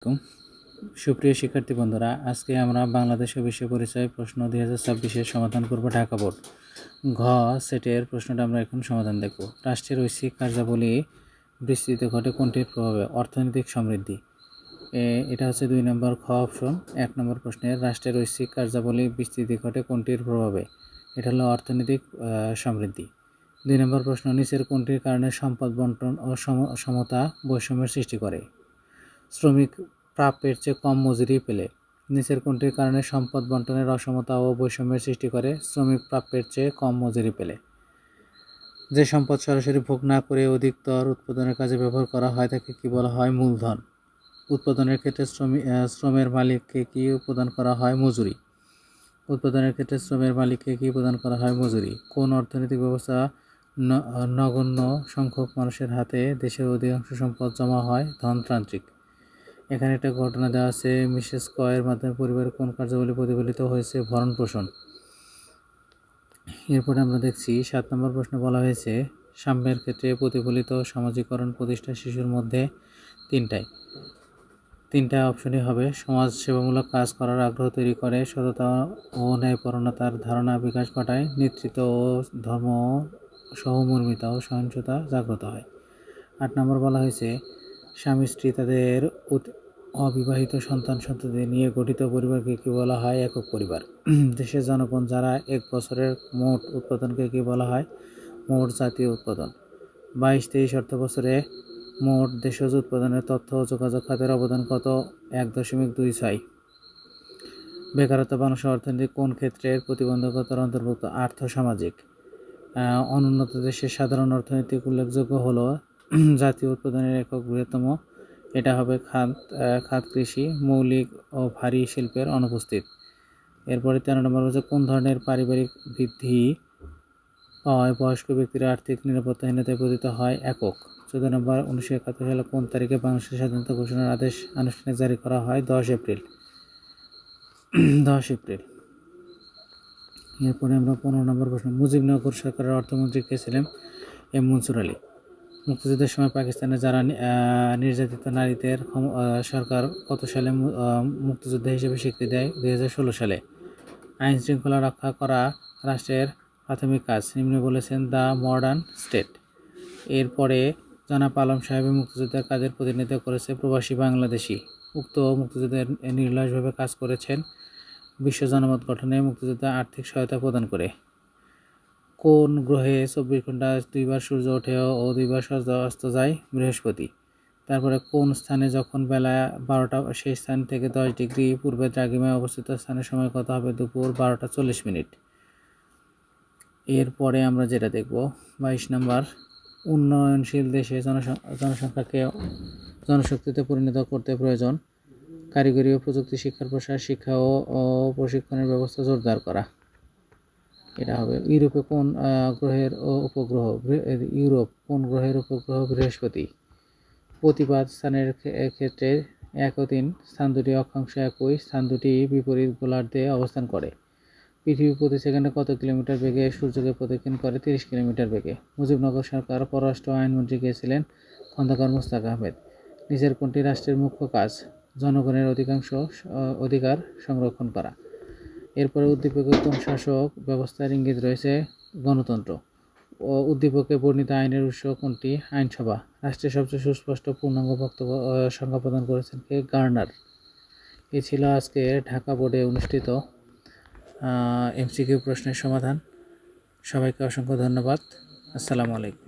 আলাইকুম। সুপ্রিয় শিক্ষার্থী বন্ধুরা, আজকে আমরা বাংলাদেশ ও বিশ্ব পরিচয় প্রশ্ন 2026-এর সমাধান করব ঢাকা বোর্ড। ঘ সেটের প্রশ্নটা আমরা এখন সমাধান দেখব। রাষ্ট্রের ঐচ্ছিক কার্যাবলী বিস্তৃত ঘটে কোনটির প্রভাবে? অর্থনৈতিক সমৃদ্ধি। এটা হচ্ছে 2 নম্বর খ অপশন। 1 নম্বর প্রশ্নের রাষ্ট্রের ঐচ্ছিক কার্যাবলী বিস্তৃতি ঘটে কোনটির প্রভাবে? এটা হলো অর্থনৈতিক সমৃদ্ধি। 2 নম্বর প্রশ্ন, নিচের কোনটির কারণে সম্পদ বন্টন ও সমতা বৈষম্যের সৃষ্টি করে? শ্রমিক প্রাপ্যের চেয়ে কম মজুরি পেলে। নিচের কোনটির কারণে সম্পদ বন্টনের অসমতা ও বৈষম্যের সৃষ্টি করে? শ্রমিক প্রাপ্যের চেয়ে কম মজুরি পেলে। যে সম্পদ সরাসরি ভোগ না করে অধিকতর উৎপাদনের কাজে ব্যবহার করা হয় তাকে কি বলা হয়? মূলধন। উৎপাদনের ক্ষেত্রে শ্রমের মালিককে কি প্রদান করা হয়? মজুরি। উৎপাদনের ক্ষেত্রে শ্রমের মালিককে কি প্রদান করা হয়? মজুরি। কোন অর্থনৈতিক ব্যবস্থা নগণ্য সংখ্যক মানুষের হাতে দেশের অধিকাংশ সম্পদ জমা হয়? ধনতান্ত্রিক। এখানে একটা ঘটনা দেওয়া আছে, মিসেস কয়ের মাধ্যমে পরিবারের কোন কার্যাবলী প্রতিফলিত হয়েছে? ভরণ পোষণ। এরপরে আমরা দেখছি 7 নম্বর প্রশ্ন বলা হয়েছে সাম্যের ক্ষেত্রে প্রতিফলিত সামাজিকরণ প্রতিষ্ঠা শিশুর মধ্যে তিনটা অপশনই হবে। সমাজ সেবামূলক কাজ করার আগ্রহ তৈরি করে, সততা ও ন্যায়পরায়ণতার ধারণা বিকাশ ঘটায়, নেতৃত্ব ও ধর্ম সহমর্মিতা ও সহিংসতা জাগ্রত হয়। 8 নম্বর বলা হয়েছে স্বামী স্ত্রী তাদের অবিবাহিত সন্তান-সন্ততি নিয়ে গঠিত পরিবারকে কি বলা হয়? একক পরিবার। দেশের জনগণ যারা এক বছরের মোট উৎপাদনকে কি বলা হয়? মোট জাতীয় উৎপাদন। 22-23 অর্থবছরে মোট দেশজ উৎপাদনের তথ্য ও যোগাযোগ খাতের অবদান কত? 1.26। বেকারত্ব বাংলাদেশের অর্থনীতি কোন ক্ষেত্রের প্রতিবন্ধকতার অন্তর্ভুক্ত? আর্থ-সামাজিক। অনুন্নত দেশের সাধারণ অর্থনৈতিক উল্লেখযোগ্য হলো জাতীয় উৎপাদনের একক বৃহত্তম, এটা হবে খাত কৃষি, মৌলিক ও ভারী শিল্পের অনুপস্থিত। এরপরে 13 নম্বর হচ্ছে কোন ধরনের পারিবারিক বৃদ্ধি পাওয়ায় বয়স্ক ব্যক্তিরা আর্থিক নিরাপত্তাহীনতায় পতিত হয়? একক। 14 নম্বর 1971 সালে কোন তারিখে বাংলাদেশের স্বাধীনতা ঘোষণার আদেশ আনুষ্ঠানিক জারি করা হয়? 10 এপ্রিল। এরপরে আমরা 15 নম্বর প্রশ্ন, মুজিবনগর সরকারের অর্থমন্ত্রী কে ছিলেন? এম মনসুর আলী। মুক্তিযুদ্ধের সময় পাকিস্তানে যারা নির্যাতিত নারীদের সরকার কত সালে মুক্তিযোদ্ধা হিসেবে স্বীকৃতি দেয়? 2016 সালে। আইন শৃঙ্খলা রক্ষা করা রাষ্ট্রের প্রাথমিক কাজ নিম্নে বলেছেন দ্য মডার্ন স্টেট। এরপরে জনাব আলম সাহেবের মুক্তিযোদ্ধার কাজের প্রতিনিধিত্ব করেছে প্রবাসী বাংলাদেশি। উক্ত মুক্তিযোদ্ধার নির্লসভাবে কাজ করেছেন বিশ্ব জনমত গঠনে মুক্তিযোদ্ধা আর্থিক সহায়তা প্রদান করে। কোন গ্রহে 24 ঘন্টা 2 বার সূর্য ওঠে ও 2 বার সূর্য অস্ত যায়? বৃহস্পতি। তারপরে কোন স্থানে যখন বেলা 12টা সেই স্থান থেকে 10 ডিগ্রি পূর্বে দ্রাঘিমায় অবস্থিত স্থানের সময় কত হবে? দুপুর 12টা 40 মিনিট। এরপরে আমরা যেটা দেখব 22 নম্বর, উন্নয়নশীল দেশে জনসংখ্যাকে জনশক্তিতে পরিণত করতে প্রয়োজন কারিগরি ও প্রযুক্তি শিক্ষার প্রসার, শিক্ষা ও প্রশিক্ষণের ব্যবস্থা জোরদার করা। এটা হবে। ইউরোপে কোন গ্রহের উপগ্রহ? ইউরোপ কোন গ্রহের উপগ্রহ? বৃহস্পতি। প্রতিপাদ স্থানের ক্ষেত্রে 1 ও 3 স্থান দুটি অক্ষাংশ একই, স্থান দুটি বিপরীত গোলার্ধে অবস্থান করে। পৃথিবী প্রতি সেকেন্ডে কত কিলোমিটার বেগে সূর্যকে প্রদক্ষিণ করে? 30 কিলোমিটার বেগে। মুজিবনগর সরকার পররাষ্ট্র আইনমন্ত্রী কে ছিলেন? খন্দকার মোস্তাক আহমেদ। নিচের কোনটি রাষ্ট্রের মুখ্য কাজ? জনগণের অধিকার সংরক্ষণ করা। এরপরে উদ্দীপকে কোন শাসক ব্যবস্থার ইঙ্গিত রয়েছে? গণতন্ত্র। ও উদ্দীপকে বর্ণিত আইনের উৎস কোনটি? আইনসভা। রাষ্ট্রের সবচেয়ে সুস্পষ্ট পূর্ণাঙ্গ বক্তব্য সংজ্ঞা প্রদান করেছেন কে? গার্নার। এ ছিল আজকে ঢাকা বোর্ডে অনুষ্ঠিত এমসিকিউ প্রশ্নের সমাধান। সবাইকে অসংখ্য ধন্যবাদ। আসসালামু আলাইকুম।